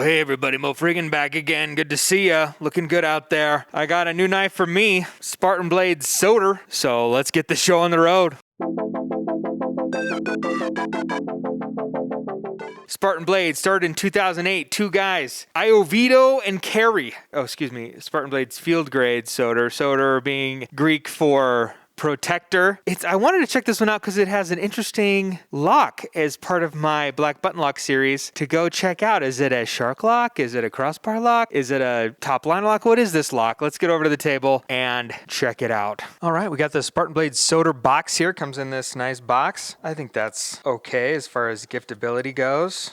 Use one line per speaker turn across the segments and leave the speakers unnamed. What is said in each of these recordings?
Hey everybody, Mo Friggin back again. Good to see ya. Looking good out there. I got a new knife for me, Spartan blade Soter. So let's get the show on the road. Spartan blade started in 2008. Two guys, Iovito and Carey. Spartan blade's field grade Soter. Soter being Greek for protector. I wanted to check this one out because it has an interesting lock as part of my black button lock series to go check out. Is it a shark lock? Is it a crossbar lock? Is it a top line lock? What is this lock? Let's get over to the table and check it out. All right, we got the Spartan blade Soter box here. Comes in this nice box. I think that's okay as far as giftability goes.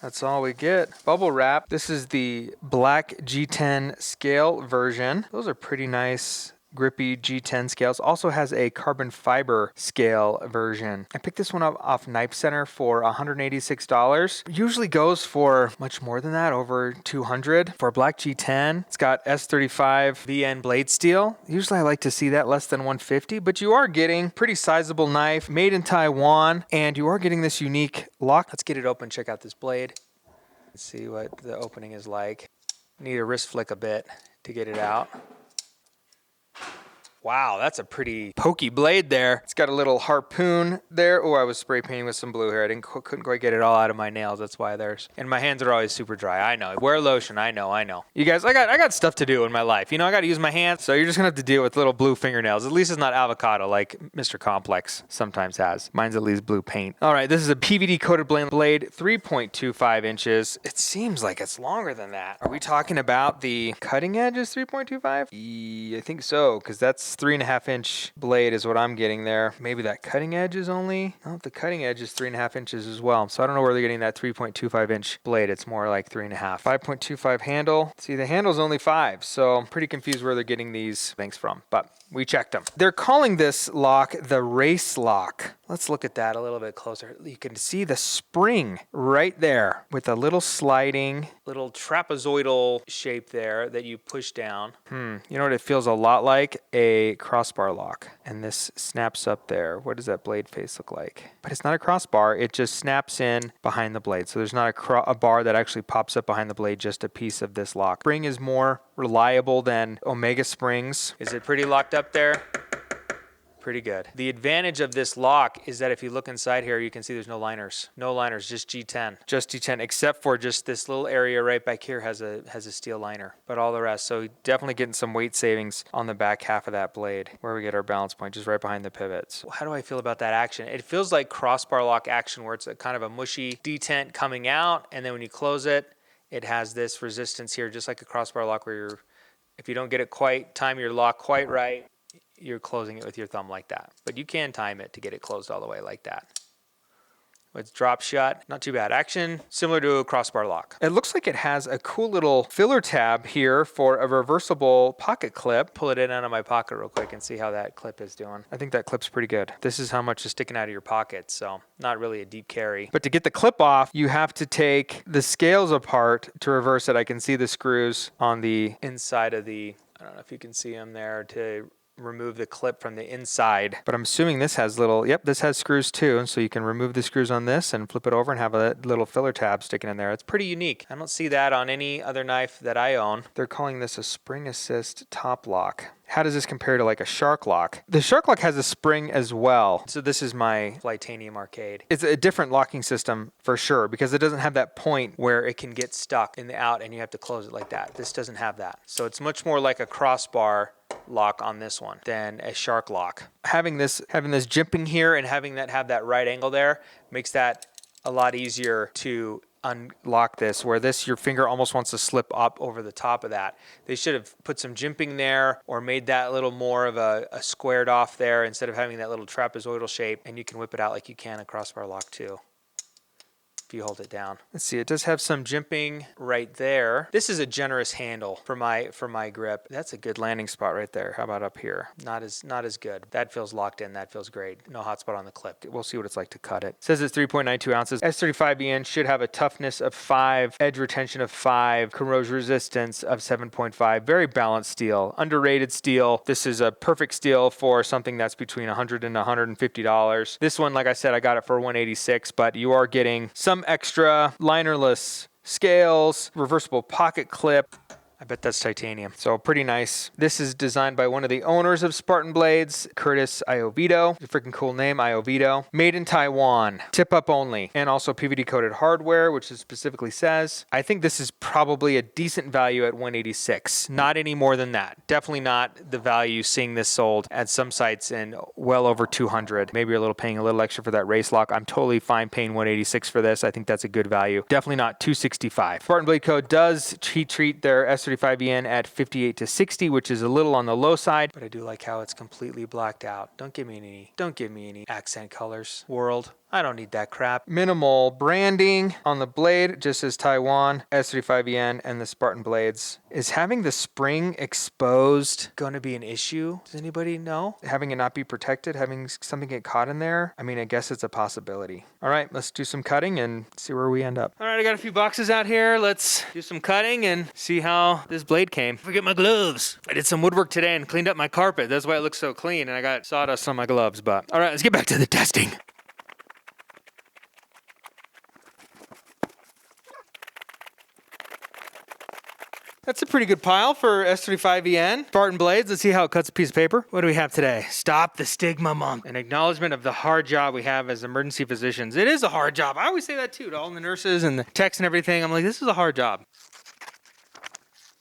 That's all we get. Bubble wrap. This is the black G10 scale version. Those are pretty nice grippy G10 scales. Also has a carbon fiber scale version. I picked this one up off Knife Center for $186. Usually goes for much more than that, over $200 for a black G10. It's got S35 VN blade steel. Usually I like to see that less than $150, but you are getting pretty sizable knife made in Taiwan, and you are getting this unique lock. Let's get it open, check out this blade. Let's see what the opening is like. Need to wrist flick a bit to get it out. Wow, that's a pretty pokey blade there. It's got a little harpoon there. Oh, I was spray painting with some blue here. I couldn't quite get it all out of my nails. That's why and my hands are always super dry. I know. Wear lotion. I know. You guys, I got stuff to do in my life. You know, I got to use my hands. So you're just going to have to deal with little blue fingernails. At least it's not avocado like Mr. Complex sometimes has. Mine's at least blue paint. All right, this is a PVD coated blade, 3.25 inches. It seems like it's longer than that. Are we talking about the cutting edge is 3.25? I think so, because that's 3.5 inch blade is what I'm getting there. Maybe that cutting edge is only, the cutting edge is 3.5 inches as well. So I don't know where they're getting that 3.25 inch blade. It's more like 3.5. 5.25 handle. See, the handle's only 5. So I'm pretty confused where they're getting these things from, but we checked them. They're calling this lock the race lock. Let's look at that a little bit closer. You can see the spring right there with a little sliding, little trapezoidal shape there that you push down. You know what it feels a lot like? A crossbar lock. And this snaps up there. What does that blade face look like? But it's not a crossbar. It just snaps in behind the blade. So there's not a bar that actually pops up behind the blade, just a piece of this lock. Spring is more reliable than Omega springs. Is it pretty locked up there? Pretty good. The advantage of this lock is that if you look inside here, you can see there's no liners. No liners, just G10. Just G10, except for just this little area right back here has a steel liner, but all the rest. So definitely getting some weight savings on the back half of that blade where we get our balance point, just right behind the pivots. How do I feel about that action? It feels like crossbar lock action where it's a kind of a mushy detent coming out, and then when you close it, it has this resistance here, just like a crossbar lock where if you don't get it quite, time your lock quite right, you're closing it with your thumb like that. But you can time it to get it closed all the way like that. With drop shut, not too bad. Action, similar to a crossbar lock. It looks like it has a cool little filler tab here for a reversible pocket clip. Pull it in out of my pocket real quick and see how that clip is doing. I think that clip's pretty good. This is how much is sticking out of your pocket, so not really a deep carry. But to get the clip off, you have to take the scales apart to reverse it. I can see the screws on the inside of I don't know if you can see them there, to remove the clip from the inside. But I'm assuming this has this has screws too. And so you can remove the screws on this and flip it over and have a little filler tab sticking in there. It's pretty unique. I don't see that on any other knife that I own. They're calling this a spring assist top lock. How does this compare to like a shark lock? The shark lock has a spring as well. So this is my Flytanium Arcade. It's a different locking system for sure because it doesn't have that point where it can get stuck in the out and you have to close it like that. This doesn't have that. So it's much more like a crossbar lock on this one than a shark lock. Having this jimping here and having that have that right angle there makes that a lot easier to unlock this, where your finger almost wants to slip up over the top of that. They should have put some jimping there or made that a little more of a squared off there instead of having that little trapezoidal shape, and you can whip it out like you can a crossbar lock too if you hold it down. Let's see, it does have some jimping right there. This is a generous handle for my grip. That's a good landing spot right there. How about up here? Not as good. That feels locked in. That feels great. No hot spot on the clip. We'll see what it's like to cut it. It says it's 3.92 ounces. S35BN should have a toughness of 5, edge retention of 5, corrosion resistance of 7.5. Very balanced steel. Underrated steel. This is a perfect steel for something that's between $100 and $150. This one, like I said, I got it for $186, but you are getting some extra linerless scales, reversible pocket clip. I bet that's titanium. So pretty nice. This is designed by one of the owners of Spartan Blades, Curtis Iovito. Freaking cool name, Iovito. Made in Taiwan. Tip up only. And also PVD coated hardware, which it specifically says. I think this is probably a decent value at $186. Not any more than that. Definitely not the value seeing this sold at some sites in well over $200. Maybe you're paying a little extra for that race lock. I'm totally fine paying $186 for this. I think that's a good value. Definitely not $265. Spartan Blade Co. does treat their S35EN at 58 to 60, which is a little on the low side, but I do like how it's completely blacked out. Don't give me any accent colors. World. I don't need that crap. Minimal branding on the blade, just as Taiwan, S35EN, and the Spartan Blades. Is having the spring exposed going to be an issue? Does anybody know? Having it not be protected, having something get caught in there? I mean, I guess it's a possibility. All right, let's do some cutting and see where we end up. All right, I got a few boxes out here. Let's do some cutting and see how this blade came. Forget my gloves. I did some woodwork today and cleaned up my carpet. That's why it looks so clean, and I got sawdust on my gloves. But all right, let's get back to the testing. That's a pretty good pile for S35EN. Spartan Blades, let's see how it cuts a piece of paper. What do we have today? Stop the Stigma Month. An acknowledgement of the hard job we have as emergency physicians. It is a hard job. I always say that too to all the nurses and the techs and everything. I'm like, this is a hard job.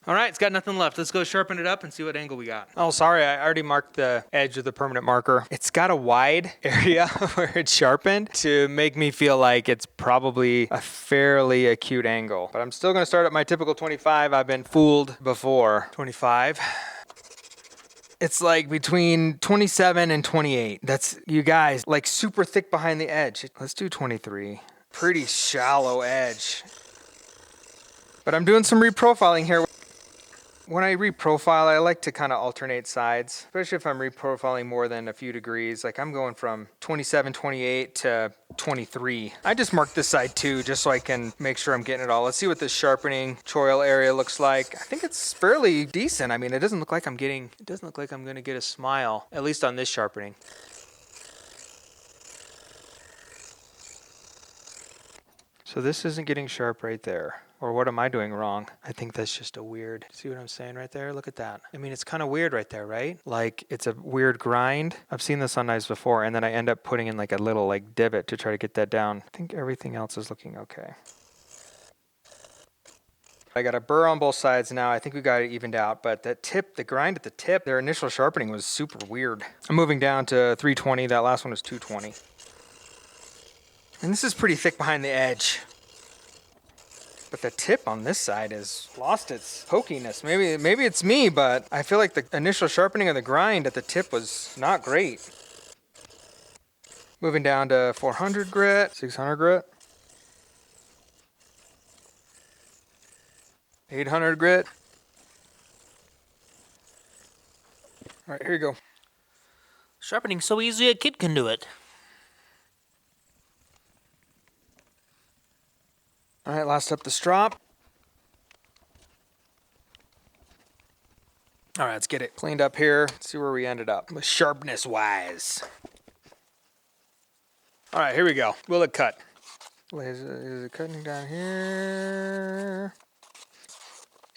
All right, it's got nothing left. Let's go sharpen it up and see what angle we got. Oh, sorry, I already marked the edge with the permanent marker. It's got a wide area where it's sharpened to make me feel like it's probably a fairly acute angle. But I'm still gonna start at my typical 25. I've been fooled before. 25. It's like between 27 and 28. That's, you guys, like super thick behind the edge. Let's do 23. Pretty shallow edge. But I'm doing some reprofiling here. When I reprofile, I like to kind of alternate sides, especially if I'm reprofiling more than a few degrees. Like I'm going from 27, 28 to 23. I just marked this side too, just so I can make sure I'm getting it all. Let's see what this sharpening choil area looks like. I think it's fairly decent. I mean, it doesn't look like I'm going to get a smile, at least on this sharpening. So this isn't getting sharp right there. Or what am I doing wrong? I think that's just a weird, see what I'm saying right there? Look at that. I mean, it's kind of weird right there, right? Like it's a weird grind. I've seen this on knives before, and then I end up putting in like a little like divot to try to get that down. I think everything else is looking okay. I got a burr on both sides now. I think we got it evened out, but that tip, the grind at the tip, their initial sharpening was super weird. I'm moving down to 320. That last one was 220. And this is pretty thick behind the edge. But the tip on this side has lost its pokiness. Maybe it's me, but I feel like the initial sharpening of the grind at the tip was not great. Moving down to 400 grit, 600 grit, 800 grit. All right, here you go.
Sharpening so easy a kid can do it.
All right, last up the strop. All right, let's get it cleaned up here. Let's see where we ended up, sharpness-wise. All right, here we go. Will it cut? Is it cutting down here?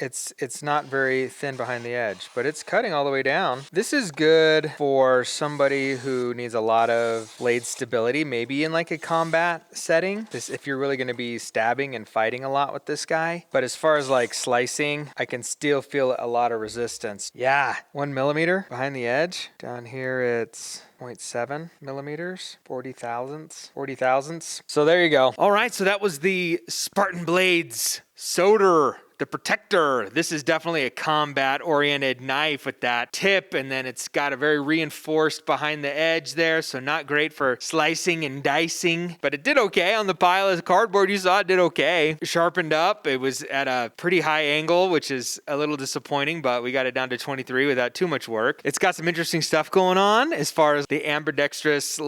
It's not very thin behind the edge, but it's cutting all the way down. This is good for somebody who needs a lot of blade stability, maybe in like a combat setting. If you're really going to be stabbing and fighting a lot with this guy. But as far as like slicing, I can still feel a lot of resistance. Yeah, 1 millimeter behind the edge. Down here it's 0.7 millimeters, 40 thousandths. So there you go. All right, so that was the Spartan Blades Soter, the Protector. This is definitely a combat-oriented knife with that tip, and then it's got a very reinforced behind the edge there, so not great for slicing and dicing, but it did okay on the pile of cardboard. You saw it did okay. Sharpened up. It was at a pretty high angle, which is a little disappointing, but we got it down to 23 without too much work. It's got some interesting stuff going on as far as the ambidextrous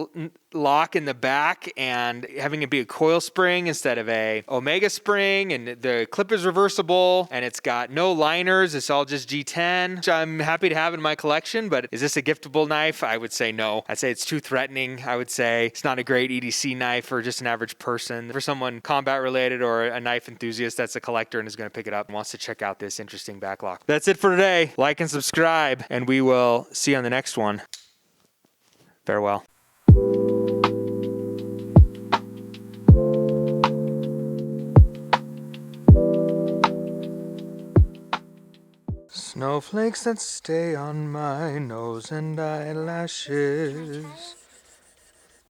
lock in the back and having it be a coil spring instead of a Omega spring, and the clip is reversible and it's got no liners. It's all just G10, which I'm happy to have in my collection. But is this a giftable knife? I would say no. I'd say it's too threatening. I would say it's not a great EDC knife for just an average person. For someone combat related or a knife enthusiast that's a collector and is going to pick it up and wants to check out this interesting backlock. That's it for today. Like and subscribe, and we will see you on the next one. Farewell. Snowflakes that stay on my nose and eyelashes.